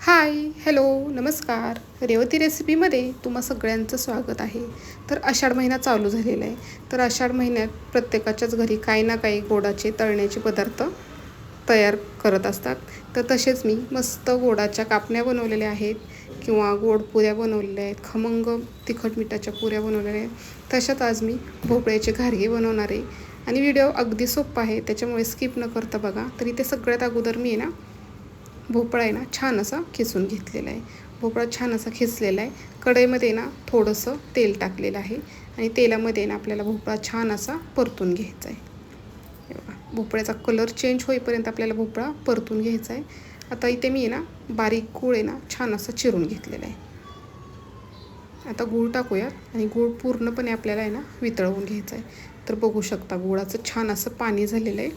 हाय, hello, नमस्कार. रेवती रेसिपीमध्ये तुम्हा सगळ्यांचं स्वागत आहे. तर आषाढ महिना चालू झालेला आहे. तर आषाढ महिन्यात प्रत्येकाच्याच घरी काही ना काही गोडाचे तळण्याचे पदार्थ तयार करत असतात. तर तसेच मी मस्त गोडाच्या कापण्या बनवलेल्या आहेत किंवा गोड पुऱ्या बनवलेल्या आहेत, खमंग तिखट मिठाच्या पुऱ्या बनवलेल्या आहेत. तशात आज मी भोपळ्याचे घारगे बनवणार आहे आणि व्हिडिओ अगदी सोपा आहे, त्याच्यामुळे स्किप न करता बघा. तर इथे सगळ्यात अगोदर मी ना भोपळा आहे ना छान असा खिसून घेतलेला आहे. भोपळा छान असा खिसलेला आहे. कढईमध्ये ना थोडंसं तेल टाकलेलं आहे आणि तेलामध्ये ना आपल्याला भोपळा छान असा परतून घ्यायचा आहे. हे बघा, भोपळ्याचा कलर चेंज होईपर्यंत आपल्याला भोपळा परतून घ्यायचा आहे. आता इथे मी ना बारीक गूळ आहे ना छान असं चिरून घेतलेला आहे. आता गूळ टाकूयात आणि गूळ पूर्णपणे आपल्याला आहे ना वितळवून घ्यायचा आहे. तर बघू शकता गुळाचं छान असं पाणी झालेलं आहे.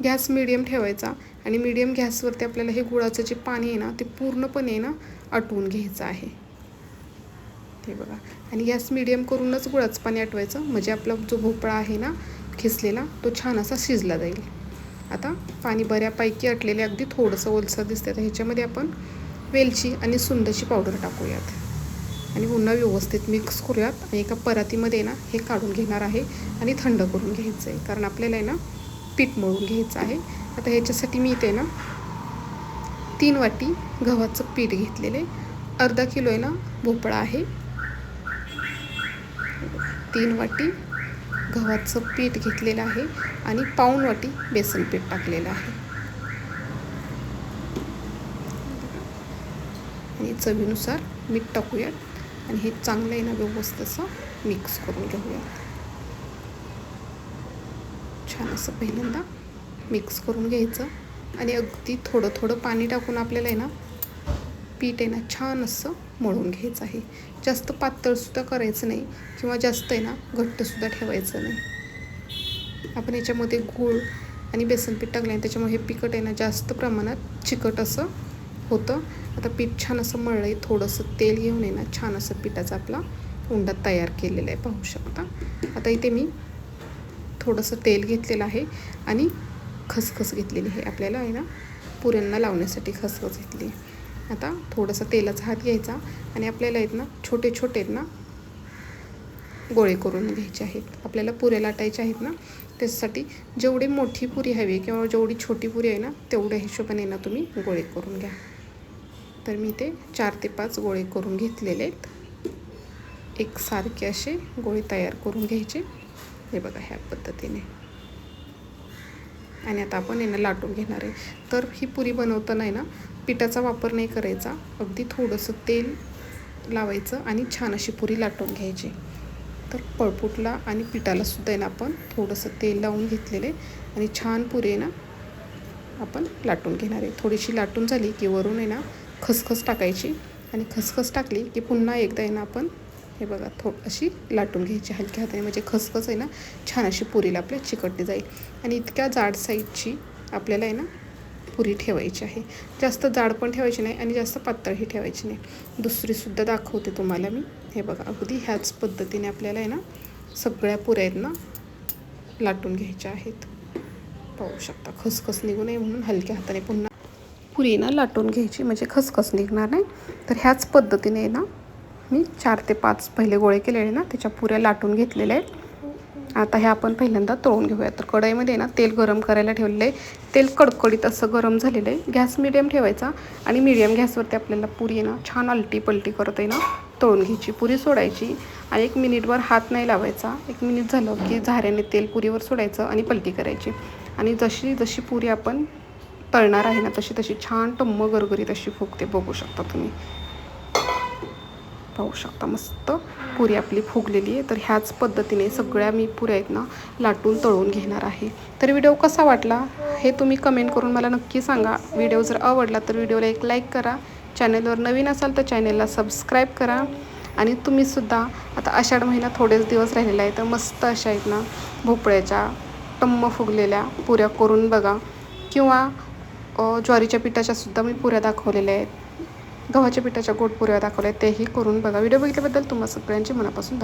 गॅस मिडियम ठेवायचा आणि मिडियम गॅसवरती आपल्याला हे गुळाचं जे पाणी आहे ना ते पूर्णपणे ना आटवून घ्यायचं आहे. हे बघा, आणि गॅस मिडियम करूनच गुळाचं पाणी आटवायचं, म्हणजे आपला जो भोपळा आहे ना खिसलेला तो छान असा शिजला जाईल. आता पाणी बऱ्यापैकी आटलेले, अगदी थोडंसं ओलसर दिसते. तर ह्याच्यामध्ये आपण वेलची आणि सुंदची पावडर टाकूयात आणि पुन्हा व्यवस्थित मिक्स करूयात. आणि एका परातीमध्ये ना हे काढून घेणार आहे आणि थंड करून घ्यायचं आहे, कारण आपल्याला आहे ना पीठ मळून घ्यायचं आहे. आता ह्याच्यासाठी मी इथे ना 3 वाटी गव्हाचं पीठ घेतलेलं आहे. अर्धा किलो आहे ना भोपळा आहे. 3 वाटी गव्हाचं पीठ घेतलेलं आहे आणि पाऊण वाटी बेसन पीठ टाकलेलं आहे. आणि चवीनुसार मीठ टाकूयात आणि हे चांगलं आहे ना व्यवस्थित असं मिक्स करून घेऊयात. छान असं पहिल्यांदा मिक्स करून घ्यायचं आणि अगदी थोडं थोडं पाणी टाकून आपल्याला आहे ना पीठ आहे ना छान असं मळून घ्यायचं आहे. जास्त पातळसुद्धा करायचं नाही किंवा जास्त आहे ना घट्टसुद्धा ठेवायचं नाही. आपण याच्यामध्ये गूळ आणि बेसन पीठ टाकलं आहे, त्याच्यामुळे हे पिकट आहे ना जास्त प्रमाणात चिकट असं होतं. आता पीठ छान असं मळलं आहे. थोडंसं तेल घेऊन आहे ना छान असं पिठाचा आपला उंडा तयार केलेला आहे, पाहू शकता. आता इथे मी थोडंसं तेल घेतलेलं आहे आणि खसखस घेतलेली आहे. आपल्याला आहे ना पुऱ्यांना लावण्यासाठी खसखस घेतली. आता थोडंसं तेलाचा हात घ्यायचा आणि आपल्याला आहेत ना छोटे छोटे आहेत ना गोळे करून घ्यायचे आहेत. आपल्याला पुऱ्या लाटायच्या आहेत ना, त्याच्यासाठी जेवढी मोठी पुरी हवी किंवा जेवढी छोटी पुरी आहे ना तेवढ्या हिशोबाने ना तुम्ही गोळे करून घ्या. तर मी ते 4 ते 5 गोळे करून घेतलेले आहेत. एकसारखे असे गोळे तयार करून घ्यायचे. हे बघा, ह्या पद्धतीने. आणि आता आपण यांना लाटून घेणार आहे. तर ही पुरी बनवताना आहे ना पिठाचा वापर नाही करायचा, अगदी थोडंसं तेल लावायचं आणि छान अशी पुरी लाटून घ्यायची. तर पळपूटला आणि पिठालासुद्धा आहे ना आपण थोडंसं तेल लावून घेतलेले आणि छान पुरी आहे ना आपण लाटून घेणार आहे. थोडीशी लाटून झाली की वरून आहे ना खसखस टाकायची आणि खसखस टाकली की पुन्हा एकदा आहे ना आपण हे बघा अशी लाटून घ्यायची हलक्या हाताने, म्हणजे खसखस आहे ना छान अशी पुरीला आपल्या चिकटली जाईल. आणि इतक्या जाड साईजची आपल्याला आहे ना पुरी ठेवायची आहे. जास्त जाड पण ठेवायची नाही आणि जास्त पातळही ठेवायची नाही. दुसरीसुद्धा दाखवते तुम्हाला मी. हे बघा, अगदी ह्याच पद्धतीने आपल्याला आहे ना सगळ्या पुऱ्या आहेत ना लाटून घ्यायच्या आहेत. पाहू शकता, खसखस निघू नये म्हणून हलक्या हाताने पुन्हा पुरी ना लाटून घ्यायची, म्हणजे खसखस निघणार नाही. तर ह्याच पद्धतीने ना मी 4 ते 5 पहिले गोळे केलेले ना त्याच्या पुऱ्या लाटून घेतलेल्या आहेत. आता हे आपण पहिल्यांदा तळून घेऊया. तर कढईमध्ये ना तेल गरम करायला ठेवलेलं आहे. तेल कडकडीत असं गरम झालेलं आहे. गॅस मिडियम ठेवायचा आणि मिडियम गॅसवरती आपल्याला पुरी ना छान अलटी पलटी करत आहे ना तळून घ्यायची. पुरी सोडायची आणि 1 मिनिटभर हात नाही लावायचा. 1 मिनिट झालं की झाऱ्याने तेल पुरीवर सोडायचं आणि पलटी करायची. आणि जशी जशी पुरी आपण तळणार आहे ना तशी तशी छान टम्म गरगरीत अशी फुगते, बघू शकता तुम्ही. पाहू शकता, मस्त पुरी आपली फुगलेली आहे. तर ह्याच पद्धतीने सगळ्या मी पुऱ्या आहेत ना लाटून तळून घेणार आहे. तर व्हिडिओ कसा वाटला हे तुम्ही कमेंट करून मला नक्की सांगा. व्हिडिओ जर आवडला तर व्हिडिओला एक लाईक करा. चॅनलवर नवीन असाल तर चॅनलला सबस्क्राईब करा. आणि तुम्हीसुद्धा आता आषाढ महिना थोडेच दिवस राहिलेला आहे, तर मस्त अशा आहेत ना भोपळ्याच्या टम्म फुगलेल्या पुऱ्या करून बघा. किंवा ज्वारीच्या पिठाच्यासुद्धा मी पुऱ्या दाखवलेल्या आहेत. गव्हाच्या पिठाच्या गोड पुऱ्या दाखवल्या आहेत, तेही करून बघा. व्हिडिओ बघितल्याबद्दल तुम्हा सगळ्यांचे मनापासून धन्यवाद.